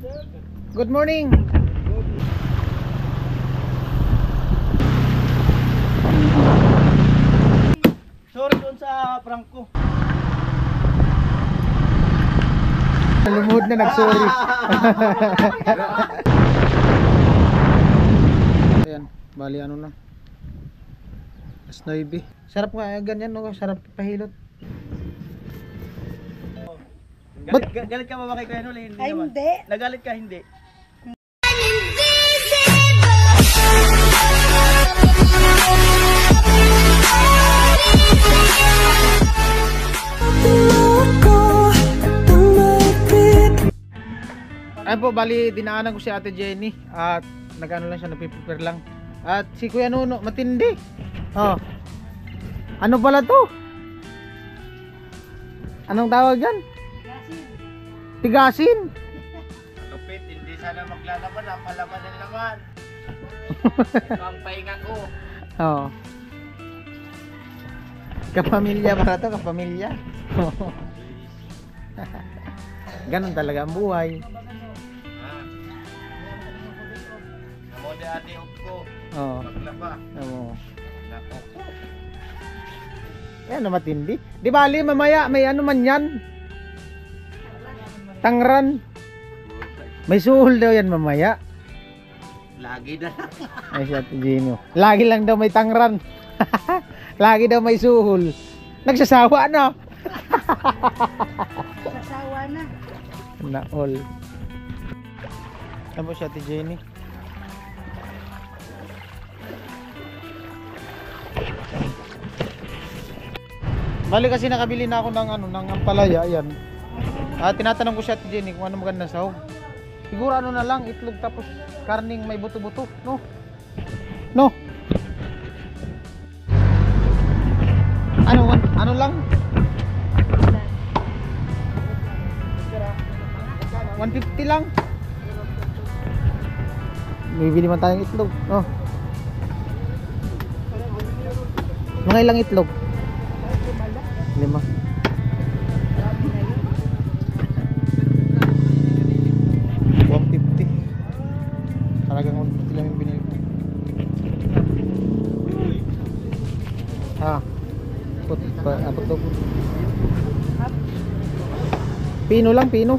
Good morning. Sorry doon sa prank ko. Lumuhod na nag-sorry. Ayan, bali ano na. Snowy. Sarap nga ganyan no, sarap pahilot. Galit ka ba kay Kuya Noli? Hindi Ay, naman. hindi. Nagalit ka hindi. Ayun po, bali dinaanan ko si Ate Jenny at nag-ano lang siya, nagpe-prepare lang. At si Kuya Nuno, matindi. Oh. Ano pala to? Anong tawag yan? Tigasin. Lupit, hindi sana maglalaban. Ang palaban ng laman. Ito ang pahinga ko. Oh. Kapamilya para to, kapamilya. Ganun talaga ang buhay. Namode ate ko. Oh. Maglaba. Oo. Nako. Yan na matindi. Di bali mamaya may ano man yan. Tangran. May suhol daw yan mamaya. Lagi na lang. Ay si Ate Gino. Lagi lang daw may tangran. Lagi daw may suhol. Nagsasawa na. Sasawa na. Na all. Ano po si Ate Jenny? Bali kasi nakabili na ako ng ano, ng ampalaya, ayan. Tinatanong ko si Ate Jenny kung ano maganda sahog. Siguro ano na lang, itlog tapos karning may buto-buto, no? No. Ano lang? 150 lang. Bibili man tayong itlog, no? Mga ilang itlog? 5. 150. Talagang 150 lang yung binili ko. Abot daw po. Pino lang, pino.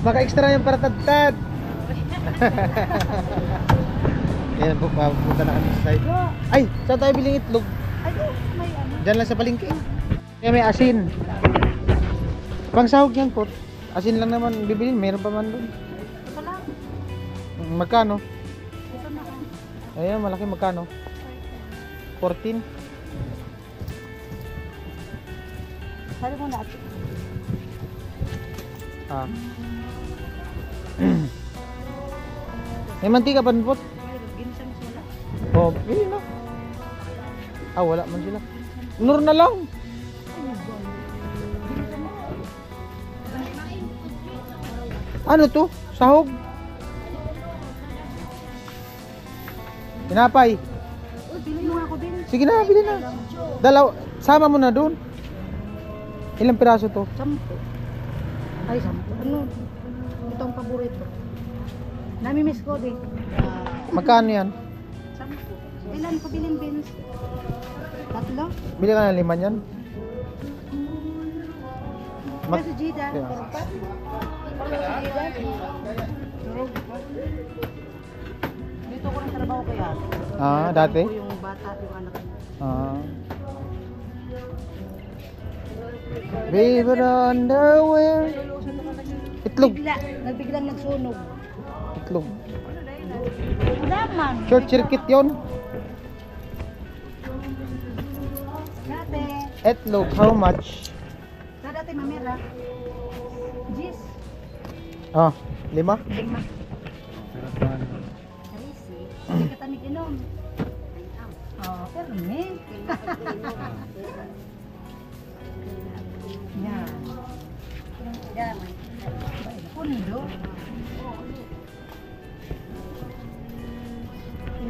Baka extra yung para tad-tad. Yan po, papunta na kami sa side. Ay, saan tayo biling itlog? Ano? May ano? Diyan lang sa palengke. Kaya may asin. Pang sahog yan po. Asin lang naman bibilin, meron pa man doon. Ito lang. Magkano? Ito na lang. Ayun, malaki, magkano? 14. Sabi mo na ate. Ah. May mantika pa po. Ginsang sila. Oh, pili na. Wala man sila. Nur na lang. Ano to? Sahog? Tinapay. Bili mo ako din. Sige na, bili na. Sama mo na doon. Ilang piraso to? 10. Ay, 10. Ano? Ito ang paborito. Nami-miss ko din. Magkano yan? 10. Ilan ko bilhin, Vince? 3? Bili ka na 5 yan. Kasi Gida. Yeah. Dito ko ng trabaho kaya. Dati? Ako yung bata, yung anak ko. Baby underwear. Itlog. Nagbiglang nagsunog. Itlog. Daman. Short circuit yon. Dati. Itlog, how much? Sa dati mamira. Gis. 5. 5. Karisi. Hindi ka tamig inom. Pero may. Yan. Yan. Pundo.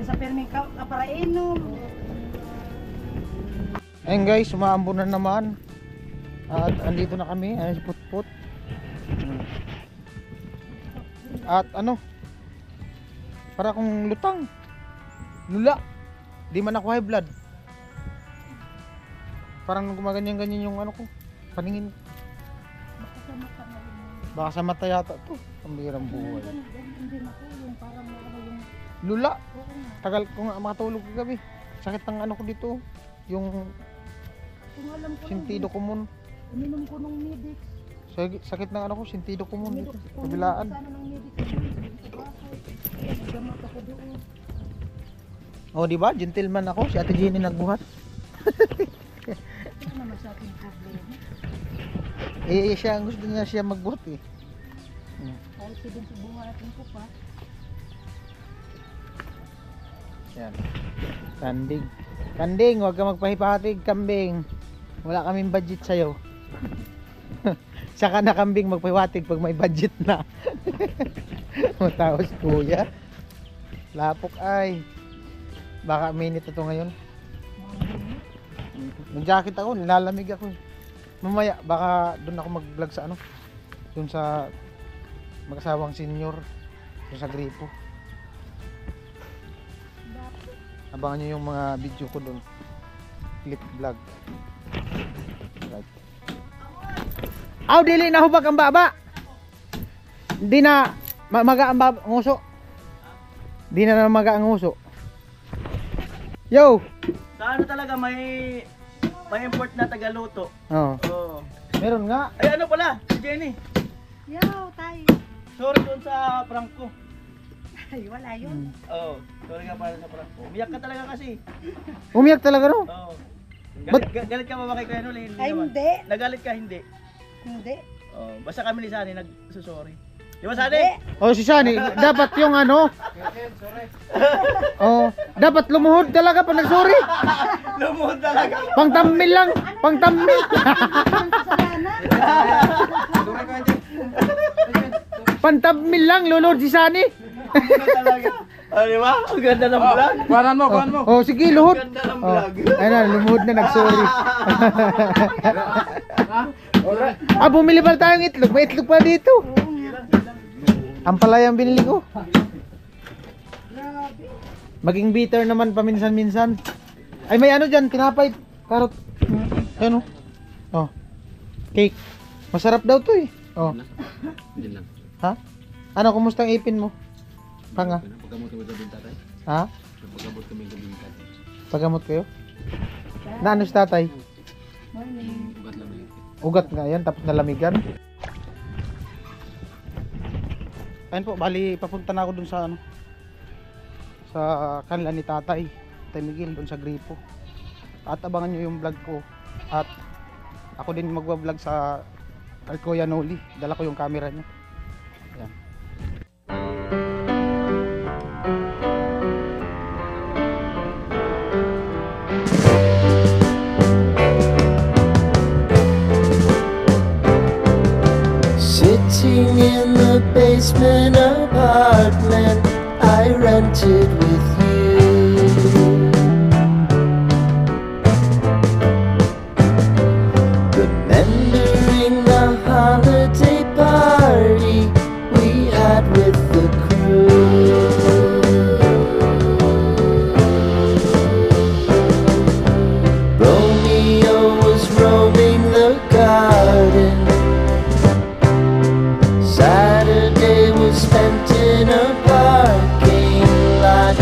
Sa perming kaparainom. Ayun guys, umaambon na naman. At andito na kami, ay put-put. At ano? Para kung lutang. Lula. Di man ako high blood. Parang gumaganyan-ganyan yung ano ko. Paningin. Baka sa mata na rin. Baka sa mata yata to. Ang birang buhay. Hindi na po yung parang ano yung... Lula. Oo nga. Tagal ko nga makatulog kagabi. Sakit ng ano ko dito. Yung Kung alam ko sentido komon. uminom ko ng Medix. Sakit ng ano ko, sentido komon dito. Uminom ko Kabilaan. sana ng Medix. Gamot ako doon. Oh, di ba? Gentleman ako. Si Ate Jenny nagbuhat. Ito naman sa ating problema. Siya gusto niya siya magbuhat eh. Kahit si din sa buhatin ko pa. Yan. Kanding. Kanding, huwag ka magpahipatig, kambing. Wala kaming budget sa'yo. Saka na kambing magpahipatig pag may budget na. Matapos kuya. Lapok ay. Baka minute na to ngayon. Nag-jacket ako, nilalamig ako. Mamaya, baka doon ako mag-vlog sa ano. Doon sa mag-asawang senior. Doon sa gripo. Abangan nyo yung mga video ko doon. Clip vlog. Right. Aw, dili na hubag ang baba. Di na maga ang nguso. Di na maga ang nguso. Yo! Sa ano talaga may import na tagaluto. Oh. Oo. Meron nga. Ay ano pala, si Jenny. Yaw, tay. Sorry doon sa prank ko. Ay, wala yun. Oo. Sorry nga para sa prank ko. Umiyak ka talaga kasi. Umiyak talaga no? Oo. Ba't- Galit ka ba kay Kuya Noli? Ay, naman. hindi. Nagalit ka hindi. Hindi. Oo. Basta kami ni Sani nagsusorry. Di ba Sani? Oh, si Shani, dapat yung ano. Oh, dapat lumuhod talaga pag nagsuri. Lumuhod talaga. Pangtamil lang, pangtamil. Kasalanan. Pantamil lang lulod si Shani. Lumuhod talaga. Oh, di ba? Ang ganda ng vlog. Kuhanan mo. Oh, sige luhod. Ang ganda ng Oh, vlog. ayun na, lumuhod na nagsuri. Ah, bumili pala tayong itlog. May itlog pa dito. Ang palaya ang binili ko. Maging bitter naman paminsan-minsan. Ay, may ano dyan, tinapay, karot. Ano? Oh. Cake. Masarap daw to eh. Oh. Hindi lang. Ha? Ano, kumusta ang ipin mo? Panga. Pagkamot kami gabing tatay. Ha? Pagkamot kami gabing tatay. Pagamot kayo? Na ano si tatay? Ugat lang yun. Ugat nga yan, tapos nalamigan. Ayun po, bali papunta na ako dun sa ano, sa kanila ni tatay Miguel dun sa gripo. At abangan nyo yung vlog ko. At ako din magwa-vlog sa Kuya Noli. Dala ko yung camera niya. Ayan. Sitting in the basement apartment I rented with you. Remembering the holiday party we had with the crew. Romeo was roaming the garden. Saturday was spent in a parking lot.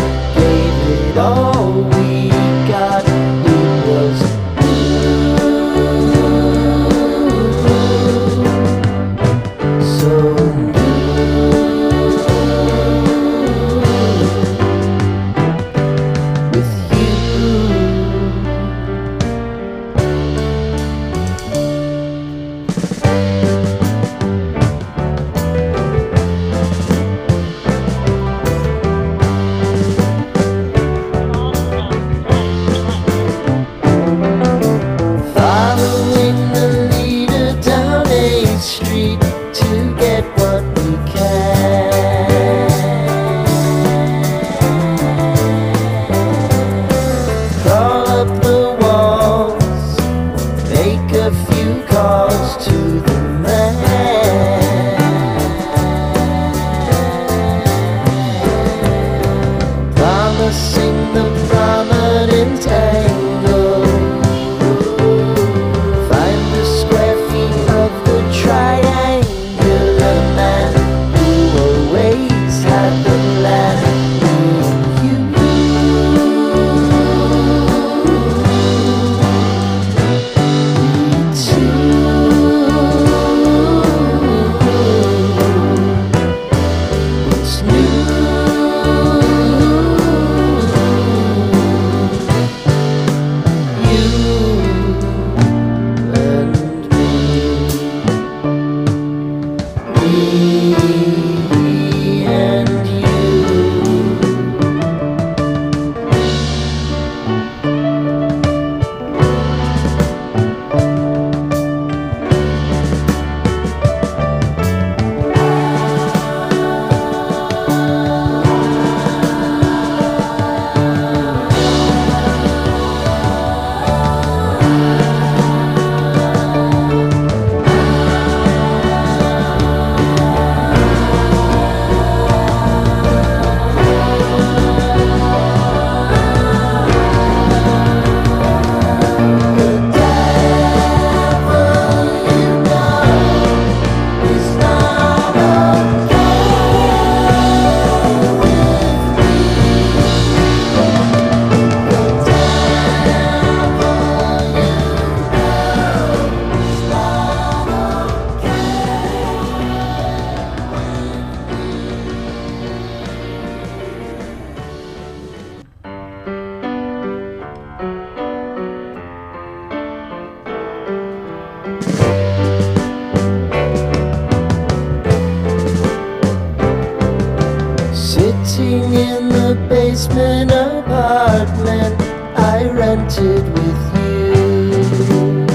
basement apartment I rented with you.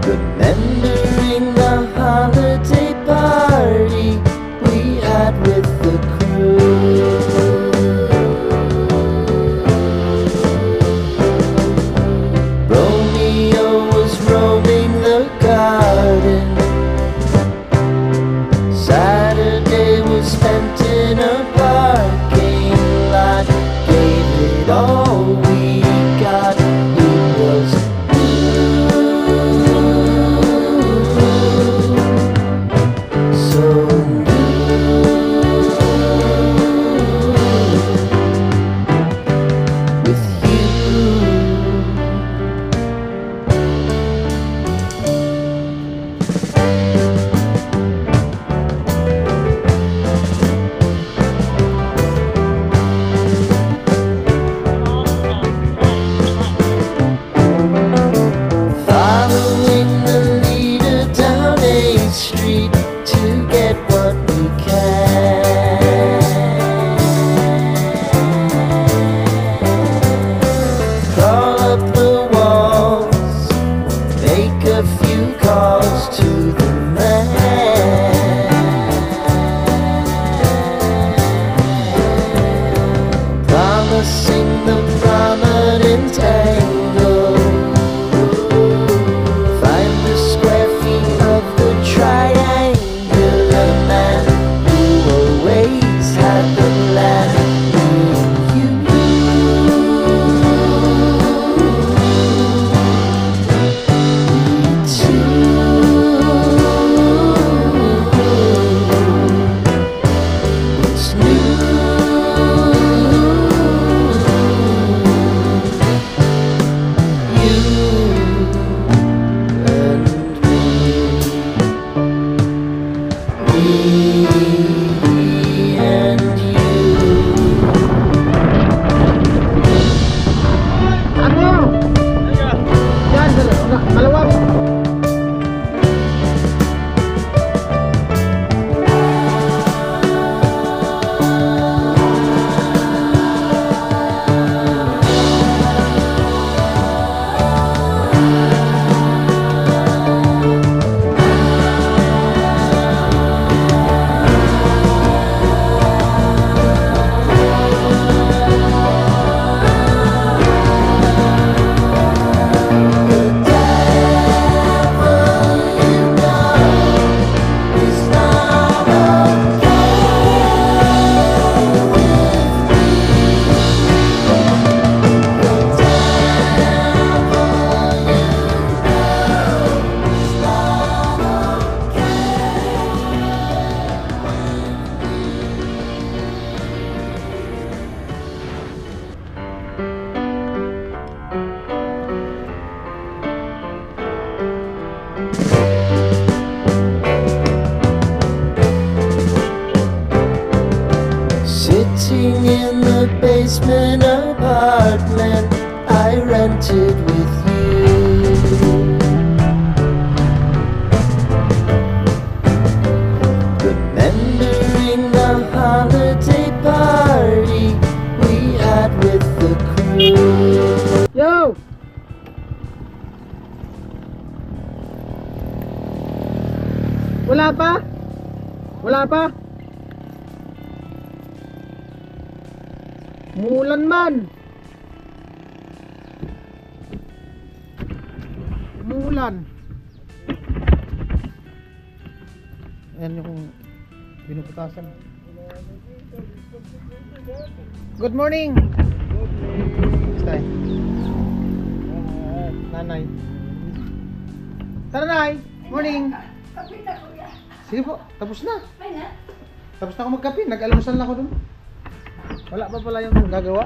Remembering the holiday party we had with the crew. Romeo was roaming the garden. Saturday was spent in a parking lot. Gave it all we got. It was so with you. Following the leader down 8th Street to get what we can. Crawl up the walls, make a few calls to the man, promising the prominent angle. Find the square feet of the triangular man who always had the plan. You What's new? You and me, and you. Ano? Yan, malawak. Sitting in the basement apartment I rented with you. Remembering the holiday party we had with the crew. Yo! Wala pa? Wala pa? Umuulan man. Umuulan. Ayan yung pinuputasan. Good morning. Basta eh. Nanay. Tara, Nay. Morning. Sige po, tapos na. Tapos na ako magkape. Nag-almusal na ako dun. Wala pa pala yung gagawa.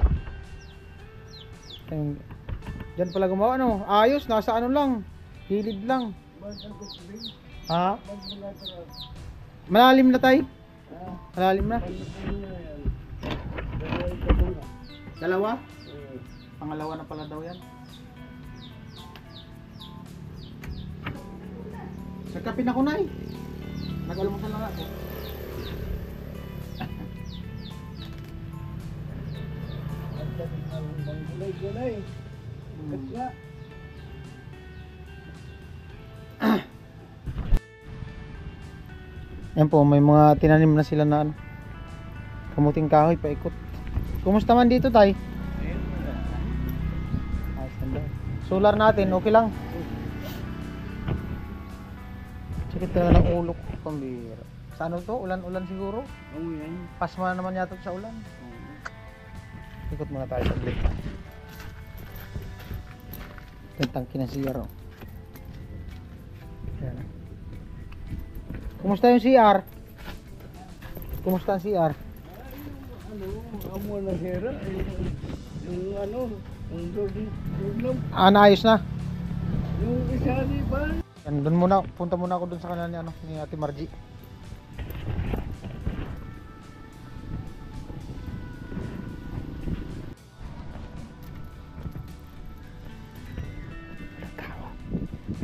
Ayun. Diyan pala gumawa, no? Ayos, nasa ano lang. Hilid lang. Ha? Malalim na tayo? Malalim na? Dalawa? Pangalawa na pala daw yan. Nagkape na ko, Nay. Nag-almusal na ako. Yan po, may mga tinanim na sila na ano, kamuting kahoy paikot. Kumusta man dito, tay? Ayos na daw. Solar natin, okay lang. Sakit na ng ulo ko, pambira. Sa ano to? Ulan-ulan siguro? Oo yan. Pasma naman yata sa ulan. Ikot muna tayo sa blik. Tentang kinasiyar. Yan. Kumusta yung CR? Kumusta ang CR? Amo na hera. Yung ano, yung doon Naayos na. yung isa di ba? Yan, doon muna, punta muna ako doon sa kanila ni, ano, ni Ate Margie.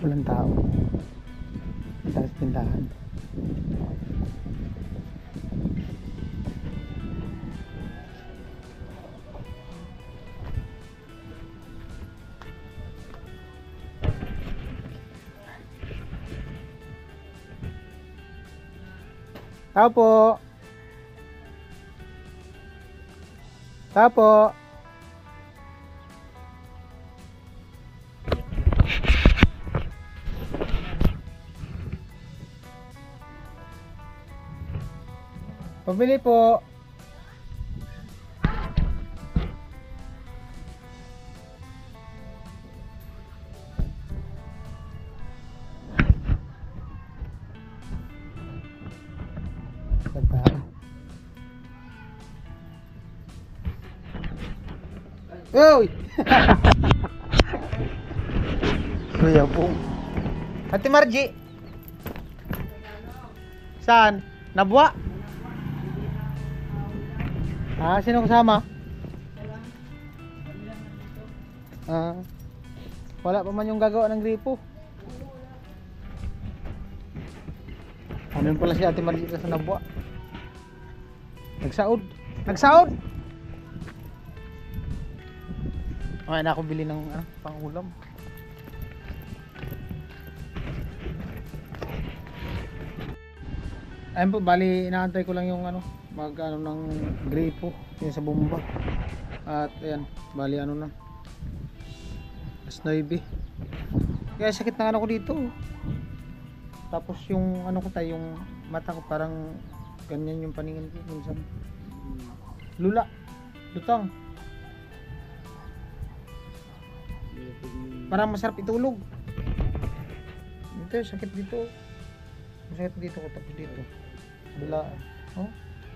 Walang tao. Tapos tindahan. Tao po. Tao po. Pabili po. Uy! Kuya po. Ate Margie. Saan? Nabwa? Sino kasama? Wala pa man yung gagawa ng gripo. Ano pala si Ate Margie sa Nabwa? Nagsaod. Nagsaod! Okay na ako bili ng pang-ulam. Ayun po, bali inaantay ko lang yung mag ng gripo yung sa bomba. At ayan, bali na. Alas 9. Kaya sakit ng ko dito. Tapos yung ko tayo, yung mata ko parang ganyan yung paningin ko minsan. Lula, lutang. Parang masarap itulog. Ito, sakit dito. Masakit dito ko, tapos dito. Bila, oh.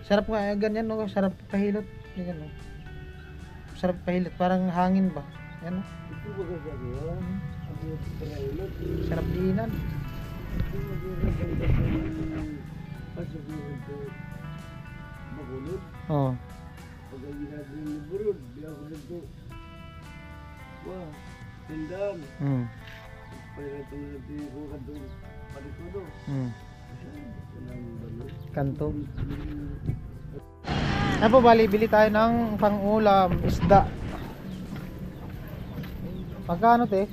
Sarap nga, ganyan, no? Sarap pahilot. Ganyan, no? Sarap pahilot, parang hangin ba? Yan, no? Sarap diinan. Oh. Wah, tindahan. Pwede ito na ko kadong palikudo. Kanto. Po, bali, bili tayo ng pang-ulam, isda. Magkano, te?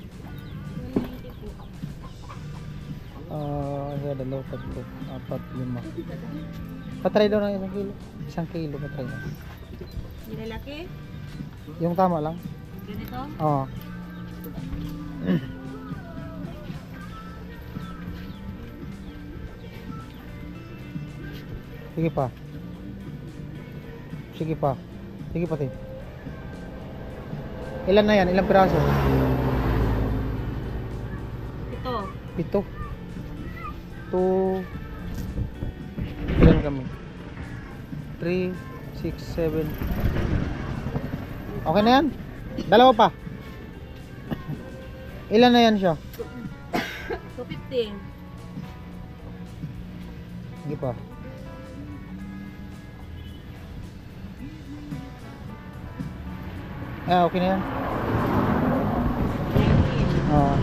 Dalaw, tatlo, 4, 5. Patry daw ng 1 kilo. 1 kilo patry na. Yung lalaki? Yung tama lang. Ganito? Oo. Sige pa. Sige pa. Sige pa, te. Ilan na yan? Ilang piraso? 7. 7. 2. Ilan kami? 3, 6, 7. Okay na yan? Dalawa pa. Ilan na yan siya? 250. Sige pa. Okay na yan. Oo.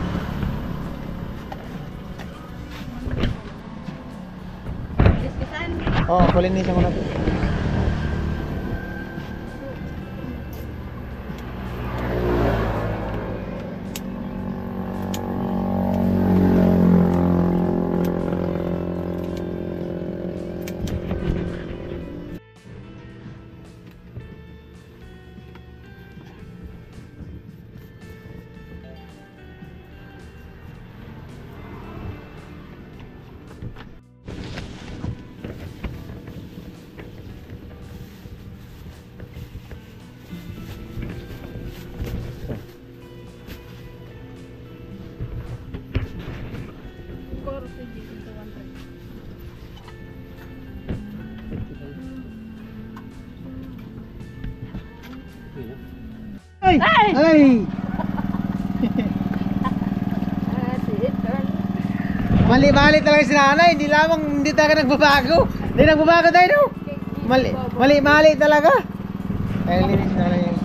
Diskisan? Oo, palinisan ko na ito. Ay! Ay! Mali talaga si nanay. Hindi talaga nagbabago. Hindi nagbabago tayo, no? Mali talaga. Ay, linis na lang yung